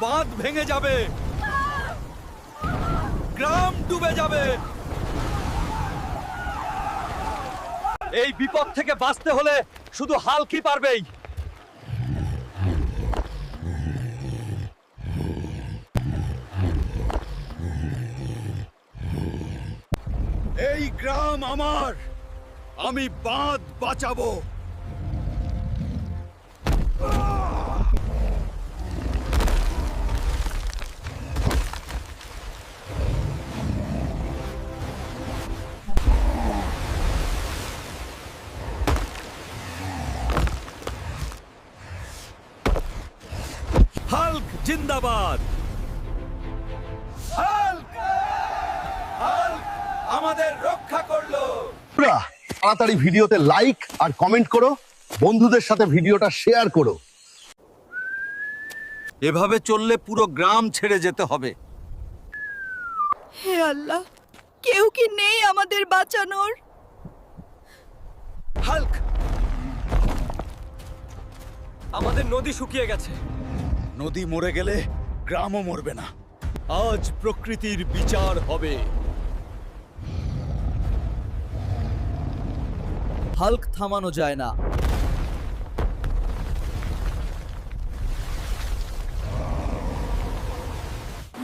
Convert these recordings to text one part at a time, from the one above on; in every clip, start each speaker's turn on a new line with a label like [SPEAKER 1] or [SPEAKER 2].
[SPEAKER 1] বাঁধ ভেঙে যাবে, গ্রাম ডুবে যাবে। এই বিপদ থেকে বাঁচতে হলে শুধু হাল্কই পারবেই। এই গ্রাম আমার, আমি বাঁধ বাঁচাবো। হাল্ক জিন্দাবাদ। হাল্ক হাল্ক আমাদের রক্ষা করলো।
[SPEAKER 2] তাড়াতাড়ি ভিডিওতে লাইক আর কমেন্ট করো, বন্ধুদের সাথে ভিডিওটা শেয়ার করো।
[SPEAKER 1] এভাবে চললে পুরো গ্রাম ছেড়ে যেতে হবে।
[SPEAKER 3] হে আল্লাহ, কেউ কি নেই আমাদের বাঁচানোর?
[SPEAKER 1] হাল্ক, আমাদের নদী শুকিয়ে গেছে। নদী মরে গেলে গ্রামও মরবে না। আজ প্রকৃতির বিচার হবে। হাল্ক থামানো যায় না।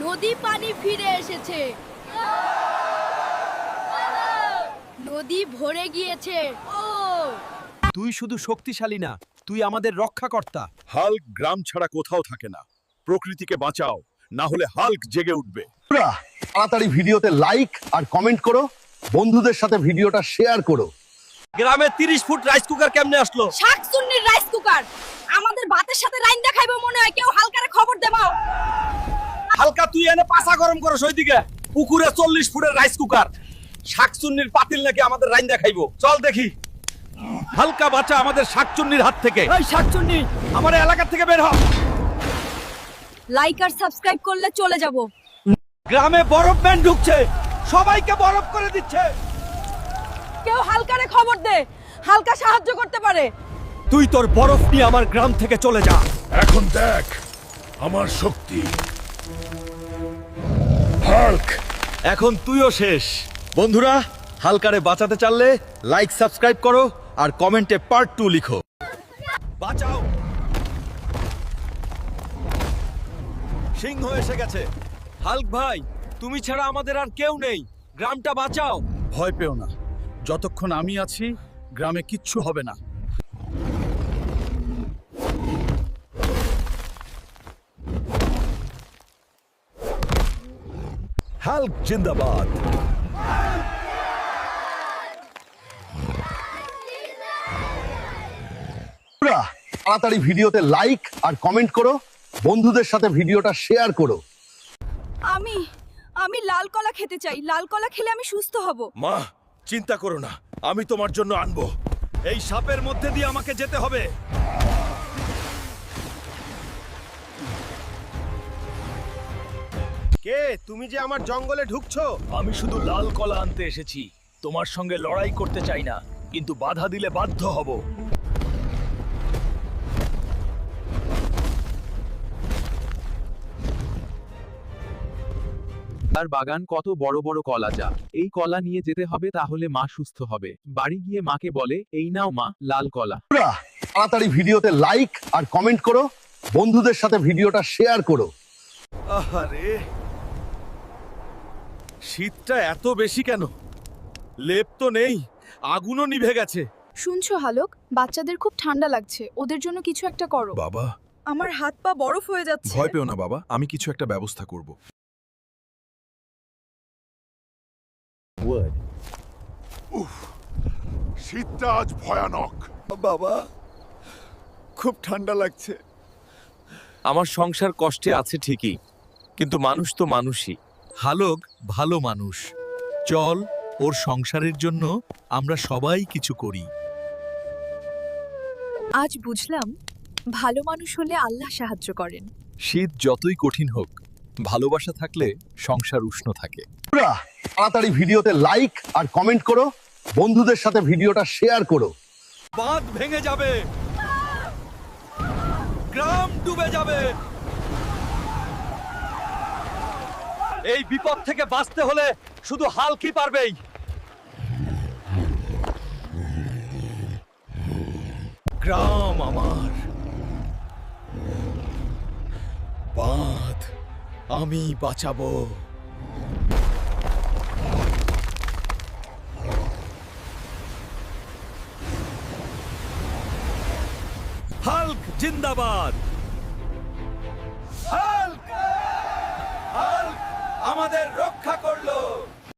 [SPEAKER 3] নদী পানি ফিরে এসেছে, নদী ভরে গিয়েছে। ও
[SPEAKER 1] তুই শুধু শক্তিশালী না, তুই আমাদের রক্ষাকর্তা।
[SPEAKER 4] হাল্ক গ্রাম ছাড়া কোথাও থাকে না। প্রকৃতিকে বাঁচাও, না হলে হাল্ক জেগে উঠবে।
[SPEAKER 2] তাড়াতাড়ি ভিডিওতে লাইক আর কমেন্ট করো, বন্ধুদের সাথে ভিডিওটা শেয়ার করো।
[SPEAKER 1] গ্রামে 30 ফুট রাইস কুকার কেমনে আসলো?
[SPEAKER 3] শাকচুন্নির রাইস কুকার আমাদের ভাতের সাথে রাইন দেখাইবো মনে হয়। কেউ হালকারে খবর দেবো।
[SPEAKER 1] হালকা তুই এনে পাছা গরম করো ওইদিকে। পুকুরে 40 ফুটের রাইস কুকার, শাকচুন্নির পাতিল নাকি আমাদের রাইন দেখাইবো। চল দেখি। হালকা বাঁচা আমাদের শাকচুন্নির হাত থেকে। এই শাকচুন্নি, আমার এলাকা থেকে বের হ।
[SPEAKER 3] লাইক আর সাবস্ক্রাইব করলে চলে যাব।
[SPEAKER 1] গ্রামে বরফ ব্যান্ড ঢুকছে, সবাইকে বরফ করে দিচ্ছে।
[SPEAKER 3] কেউ হালকারে খবর দে, হালকা সাহায্য করতে পারে।
[SPEAKER 1] তুই তোর বরফ নিয়ে আমার গ্রাম থেকে চলে যা।
[SPEAKER 4] এখন দেখ আমার শক্তি। হাল্ক,
[SPEAKER 1] এখন তুইও শেষ। বন্ধুরা, হালকারে বাঁচাতে চাইলে লাইক সাবস্ক্রাইব করো আর কমেন্টে পার্ট 2 লিখো। বাঁচাও। সিংহ এসে গেছে। হাল্ক ভাই, তুমি ছাড়া আমাদের আর কেউ নেই। গ্রামটা বাঁচাও।
[SPEAKER 4] ভয় পেও না, যতক্ষণ আমি আছি গ্রামে কিচ্ছু হবে না।
[SPEAKER 1] হাল্ক জিন্দাবাদ।
[SPEAKER 2] তাড়াতাড়ি ভিডিওতে লাইক আর কমেন্ট করো, বন্ধুদের সাথে ভিডিওটা শেয়ার করো।
[SPEAKER 3] আমি লাল কলা খেতে চাই। লাল কলা খেলে আমি সুস্থ হব।
[SPEAKER 4] মা, চিন্তা করো না, আমি তোমার জন্য আনবো।
[SPEAKER 1] এই সাপের মধ্যে দিয়ে আমাকে যেতে হবে।
[SPEAKER 4] কে তুমি যে আমার জঙ্গলে ঢুকছো?
[SPEAKER 5] আমি শুধু লাল কলা আনতে এসেছি। তোমার সঙ্গে লড়াই করতে চাই না, কিন্তু বাধা দিলে বাধ্য হব।
[SPEAKER 6] তার বাগান কত বড় বড় কলা, যা এই কলা নিয়ে যেতে হবে, তাহলে মা সুস্থ হবে। বাড়ি গিয়ে মাকে বলে, এই নাও মা, লাল কলা।
[SPEAKER 2] তাড়াতাড়ি ভিডিওতে লাইক আর কমেন্ট করো, বন্ধুদের সাথে ভিডিওটা শেয়ার করো।
[SPEAKER 4] আহারে, শীতটা এত বেশি কেন? লেপ তো নেই, আগুনও নিভে গেছে।
[SPEAKER 7] শুনছো হালক, বাচ্চাদের খুব ঠান্ডা লাগছে, ওদের জন্য কিছু একটা করো।
[SPEAKER 4] বাবা,
[SPEAKER 3] আমার হাত পা বরফ হয়ে যাচ্ছে।
[SPEAKER 4] ভয় পেও না বাবা, আমি কিছু একটা ব্যবস্থা করব। শীতটা আজ ভয়ানক।
[SPEAKER 1] বাবা, খুব ঠান্ডা লাগছে। আমার সংসার কষ্টে আছে ঠিকই, কিন্তু মানুষ তো মানুষই। হালক ভালো মানুষ। চল, ওর সংসারের জন্য আমরা সবাই কিছু করি।
[SPEAKER 7] আজ বুঝলাম, ভালো মানুষ হলে আল্লাহ সাহায্য করেন।
[SPEAKER 1] শীত যতই কঠিন হোক, ভালোবাসা থাকলে সংসার উষ্ণ থাকে।
[SPEAKER 2] তাড়াতাড়ি ভিডিওতে লাইক আর কমেন্ট করো, বন্ধুদের সাথে ভিডিওটা শেয়ার করো।
[SPEAKER 1] বাঁধ ভেঙে যাবে, গ্রাম ডুবে যাবে। এই বিপদ থেকে বাঁচতে হলে শুধু হালকই পারবেই। গ্রাম আমার, বাঁধ আমি বাঁচাবো। হাল্ক জিন্দাবাদ। হাল্ক, হাল্ক আমাদের রক্ষা কর।